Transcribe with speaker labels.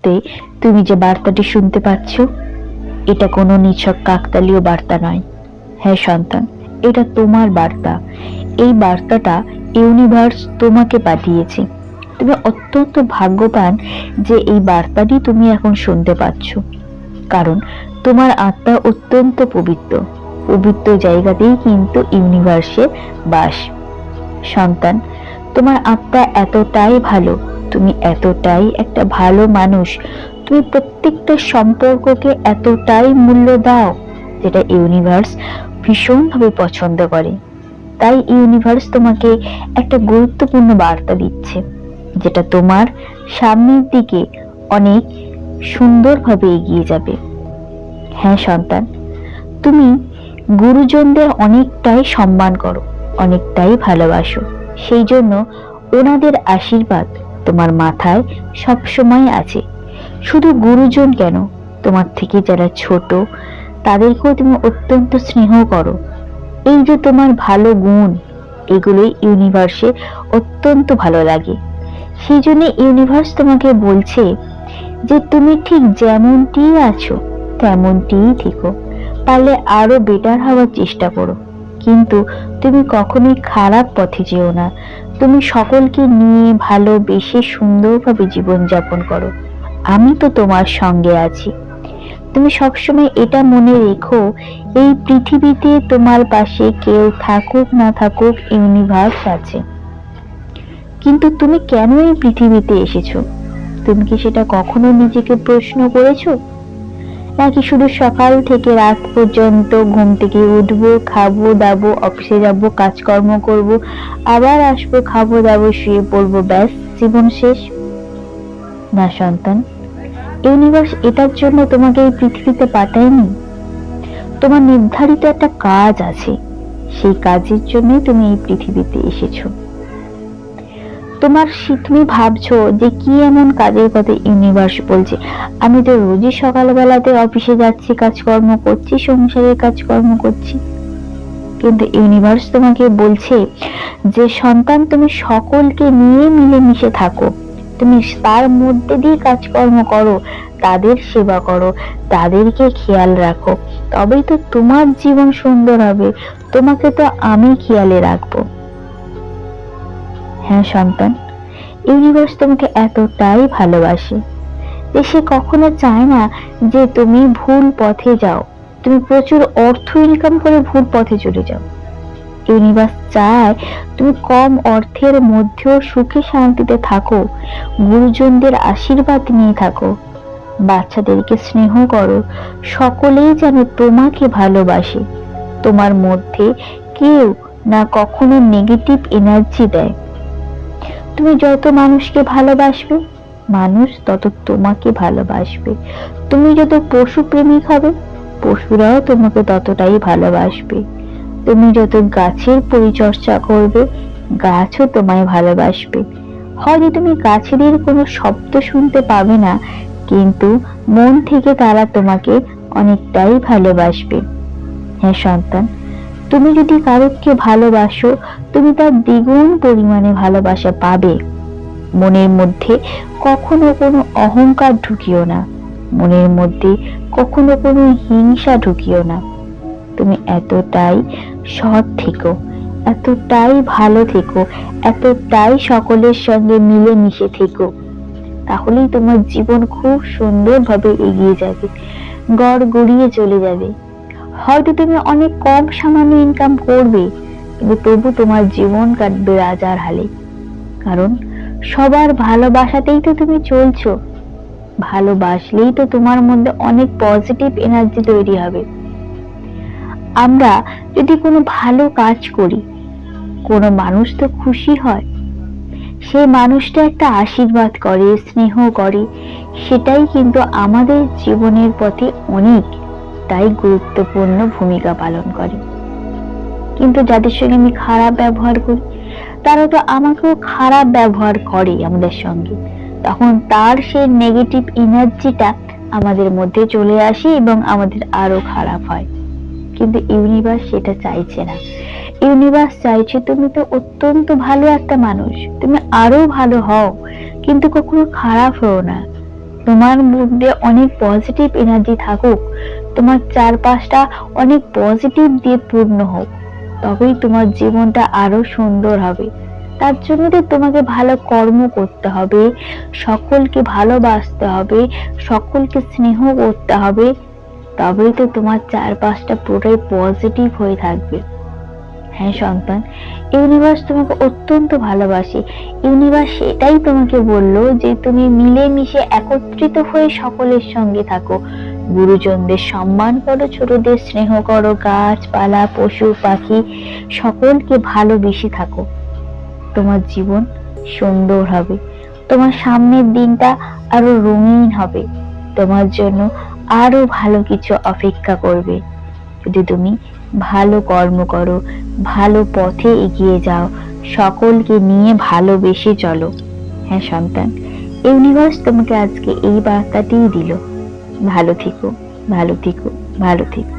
Speaker 1: মুহূর্তে তুমি যে বার্তাটি শুনতে পাচ্ছ, এটা কোনো নিছক কাকতালীয় বার্তা নয়। হ্যাঁ সন্তান, এটা তোমার বার্তা। এই বার্তাটা ইউনিভার্স তোমাকে পাঠিয়েছে। তুমি অত্যন্ত ভাগ্যবান যে এই বার্তাটি তুমি এখন শুনতে পাচ্ছ, কারণ তোমার আত্মা অত্যন্ত পবিত্র। পবিত্র জায়গাতেই কিন্তু ইউনিভার্সের বাস। সন্তান, তোমার আত্মা এতটাই ভালো, তুমি এতটাই একটা ভালো মানুষ, তুমি প্রত্যেকটা সম্পর্ককে এতটাই মূল্য দাও, যেটা ইউনিভার্স ভীষণভাবে পছন্দ করে। তাই ইউনিভার্স তোমাকে একটা গুরুত্বপূর্ণ বার্তা দিচ্ছে, যেটা তোমার সামনের দিকে অনেক সুন্দরভাবে এগিয়ে যাবে। হ্যাঁ সন্তান, তুমি গুরুজনদের অনেকটাই সম্মান করো, অনেকটাই ভালোবাসো। সেই জন্য ওনাদের আশীর্বাদ তোমার মাথায় সবসময় আছে। শুধু গুরুজন কেন, তোমার থেকে যারা ছোট তাদেরকেও তুমি অত্যন্ত স্নেহ করো। এই যে তোমার ভালো গুণ, এগুলোই ইউনিভার্সে অত্যন্ত ভালো লাগে। সেই জন্য ইউনিভার্স তোমাকে বলছে যে তুমি ঠিক যেমনটি আছো তেমনটিই থেকো, পারলে আরো বেটার হওয়ার চেষ্টা করো, কিন্তু তুমি কখনোই খারাপ পথে যেও না। তুমি সকলকে নিয়ে ভালোবেসে সুন্দরভাবে জীবনযাপন করো। আমি তো তোমার সঙ্গে আছি। তুমি সবসময় এটা মনে রেখো, এই পৃথিবীতে তোমার পাশে কেউ থাকুক না থাকুক, ইউনিভার্স আছে। কিন্তু তুমি কেন এই পৃথিবীতে এসেছো? তুমি কি সেটা কখনো নিজেকে প্রশ্ন করেছো? নাকি শুধু সকাল থেকে রাত পর্যন্ত ঘুম থেকে উঠবো, খাবো দাবো, অফিসে যাবো, কাজকর্ম করব, আবার আসবো, খাবো দাবো, শুয়ে পড়বো, ব্যাস জীবন শেষ? না সন্তান, ইউনিভার্স এটার জন্য তোমাকে এই পৃথিবীতে পাঠায়নি। তোমার নির্ধারিত একটা কাজ আছে, সেই কাজের জন্যই তুমি এই পৃথিবীতে এসেছো। তুমি ভাবছো যে কি এমন কাজের কথা ইউনিভার্স বলছে। আমি তো রোজই সকালবেলাতে অফিসে যাচ্ছি, কাজকর্ম করছি, সংসারের কাজকর্ম করছি। কিন্তু ইউনিভার্স তোমাকে বলছে যে সন্তান, তুমি সকলকে নিয়ে মিলেমিশে থাকো, তুমি তার মধ্যে দিয়ে কাজকর্ম করো, তাদের সেবা করো, তাদেরকে খেয়াল রাখো, তবেই তো তোমার জীবন সুন্দর হবে। তোমাকে তো আমি খেয়ালে রাখবো। হ্যাঁ সন্তান, ইউনিভার্স তোমাকে এতটাই ভালোবাসে যে সে কখনো চায় না যে তুমি ভুল পথে যাও, তুমি প্রচুর অর্থ ইনকাম করে ভুল পথে চলে যাও। ইউনিভার্স চায় তুমি কম অর্থের মধ্যেও সুখে শান্তিতে থাকো, গুরুজনদের আশীর্বাদ নিয়ে থাকো, বাচ্চাদেরকে স্নেহ করো, সকলেই যেন তোমাকে ভালোবাসে। তোমার মধ্যে কেউ না কখনো নেগেটিভ এনার্জি দেয়। তুমি যত মানুষকে ভালোবাসবে, মানুষ তত তোমাকে ভালোবাসবে। তুমি যত পশু প্রেমিক হবে, পশুরাও তোমাকে ততটাই ভালোবাসবে। তুমি যত গাছের পরিচর্যা করবে, গাছও তোমায় ভালোবাসবে। হয়তো তুমি গাছেদের কোনো শব্দ শুনতে পাবে না, কিন্তু মন থেকে তারা তোমাকে অনেকটাই ভালোবাসবে। হ্যাঁ সন্তান, তুমি যদি কারোকে ভালোবাসো, তুমি তার দ্বিগুণ পরিমাণে ভালোবাসা পাবে। মনের মধ্যে কখনো কোনো অহংকার ঢুকিও না, মনের মধ্যে কখনো কোনো হিংসা ঢুকিও না। তুমি এতটাই সৎ থেকো, এতটাই ভালো থেকো, এতটাই সকলের সঙ্গে মিলেমিশে থেকো, তাহলেই তোমার জীবন খুব সুন্দরভাবে এগিয়ে যাবে, গড় গড়িয়ে চলে যাবে। হয়তো তুমি অনেক কম সামান্য ইনকাম করবে, কিন্তু তবু তোমার জীবন কাটবে রাজার হালে। কারণ সবার ভালোবাসাতেই তো তুমি চলছো। ভালোবাসলেই তো তোমার মধ্যে অনেক পজিটিভ এনার্জি তৈরি হবে। আমরা যদি কোনো ভালো কাজ করি, কোনো মানুষ তো খুশি হয়, সেই মানুষটা একটা আশীর্বাদ করে, স্নেহ করে, সেটাই কিন্তু আমাদের জীবনের পথে অনেকটাই গুরুত্বপূর্ণ ভূমিকা পালন করে। কিন্তু যাদের সঙ্গে আমি খারাপ ব্যবহার করি, তারা তো আমাকেও খারাপ ব্যবহার করে আমাদের সঙ্গে, তখন তার সেই নেগেটিভ এনার্জিটা আমাদের মধ্যে চলে আসে এবং আমাদের আরো খারাপ হয়। কিন্তু ইউনিভার্স সেটা চাইছে না। ইউনিভার্স চাইছে তুমি তো অত্যন্ত ভালো একটা মানুষ, তুমি আরো ভালো হও, কিন্তু কখনো খারাপ হও না। তোমার মধ্যে অনেক পজিটিভ এনার্জি থাকুক, তোমার চারপাশটা অনেক পজিটিভ দিয়ে পূর্ণ হোক, তবেই তোমার জীবনটা আরো সুন্দর হবে। তার জন্য তো তোমাকে ভালো কর্ম করতে হবে, সকলকে ভালোবাসতে হবে, সকলকে স্নেহ করতে হবে, তবেই তো তোমার চারপাশটা পুরোই পজিটিভ হয়ে থাকবে। হ্যাঁ সন্তান, ইউনিভার্স তোমাকে অত্যন্ত ভালোবাসে। ইউনিভার্স সেটাই তোমাকে বললো যে তুমি মিলেমিশে একত্রিত হয়ে সকলের সঙ্গে থাকো, গুরুজনদের সম্মান করো, ছোটদের স্নেহ করো, গাছপালা পশু পাখি সকলকে ভালোবেসে থাকো। তোমার জীবন সুন্দর হবে, তোমার সামনের দিনটা আরো রঙিন হবে, তোমার জন্য আরো ভালো কিছু অপেক্ষা করবে যদি তুমি ভালো কর্ম করো, ভালো পথে এগিয়ে যাও, সকলকে নিয়ে ভালোবেসে চলো। হ্যাঁ সন্তান, ইউনিভার্স তোমাকে আজকে এই বার্তাটিই দিল। ভালো থেকো, ভালো থেকো, ভালো থেকো।